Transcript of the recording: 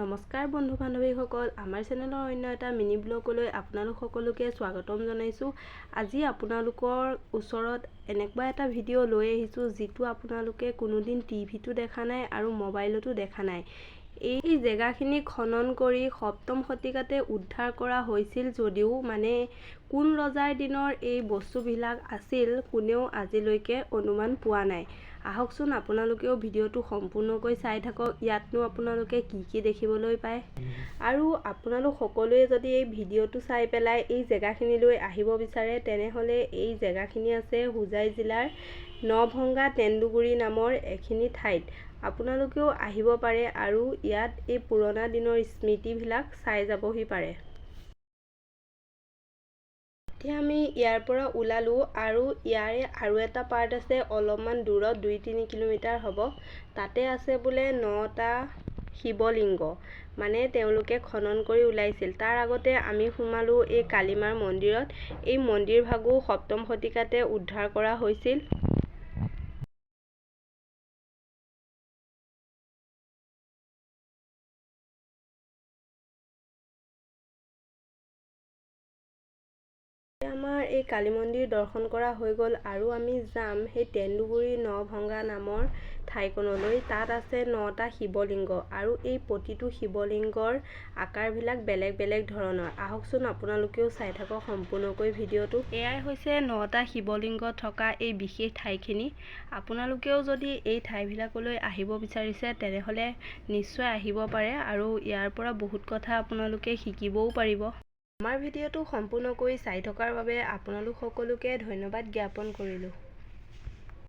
নমস্কাৰ বন্ধু বান্ধৱীসকল, আমাৰ চেনেলৰ অন্য এটা মিনি ব্লগলৈ আপোনালোক সকলোকে স্বাগতম জনাইছোঁ। আজি আপোনালোকৰ ওচৰত এনেকুৱা এটা ভিডিঅ' লৈ আহিছোঁ যিটো আপোনালোকে কোনোদিন টিভিটো দেখা নাই আৰু মোবাইলতো দেখা নাই। এই জেগাখিনি খনন কৰি ৭ম শতিকাতে উদ্ধাৰ কৰা হৈছিল যদিও কোন ৰজাৰ দিনৰ এই বস্তুবিলাক আছিল কোনেও আজিলৈকে অনুমান পোৱা নাই। আহকচোন আপোনালোকেও ভিডিঅ'টো সম্পূৰ্ণকৈ চাই থাকক। ইয়াতনো আপোনালোকে কি দেখিবলৈ পায়। আৰু আপোনালোক সকলোৱে যদি এই ভিডিঅ'টো চাই পেলাই এই জেগাখিনিলৈ আহিব বিচাৰে তেনেহ'লে এই জেগাখিনি আছে হোজাই জিলাৰ নভঙা তেন্দুগুৰি নামৰ এখিনি ঠাইত। আপোনালোকেও আহিব পাৰে আৰু ইয়াত এই পুৰণা দিনৰ স্মৃতিবিলাক চাই যাবহি পাৰে। এতিয়া আমি ইয়াৰ পৰা ওলালোঁ আৰু ইয়াৰে আৰু এটা পাৰ্ট আছে অলপমান দূৰত ২-৩ কিলোমিটাৰ হ'ব। তাতে আছে বোলে ৯টা শিৱলিংগ, তেওঁলোকে খনন কৰি ওলাইছিল। তাৰ আগতে আমি সোমালোঁ এই কালীমাৰ মন্দিৰত। এই মন্দিৰভাগো ৭ম শতিকাতে উদ্ধাৰ কৰা হৈছিল। আমাৰ এই কালী মন্দিৰ দৰ্শন কৰা হৈ গ'ল আৰু আমি যাম সেই তেন্দুগুৰি নভঙা নামৰ ঠাইকণলৈ। তাত আছে ৯টা শিৱলিংগ আৰু এই প্ৰতিটো শিৱলিংগৰ আকাৰবিলাক বেলেগ বেলেগ ধৰণৰ। আহকচোন আপোনালোকেও চাই থাকক সম্পূৰ্ণকৈ ভিডিঅ'টো। এয়াই হৈছে ৯টা শিৱলিংগ থকা এই বিশেষ ঠাইখিনি। আপোনালোকেও যদি এই ঠাইবিলাকলৈ আহিব বিচাৰিছে তেনেহ'লে নিশ্চয় আহিব পাৰে আৰু ইয়াৰ পৰা বহুত কথা আপোনালোকে শিকিবও পাৰিব। আমাৰ ভিডিঅ'টো সম্পূৰ্ণকৈ চাই থকাৰ বাবে আপোনালোক সকলোকে ধন্যবাদ জ্ঞাপন কৰিলোঁ।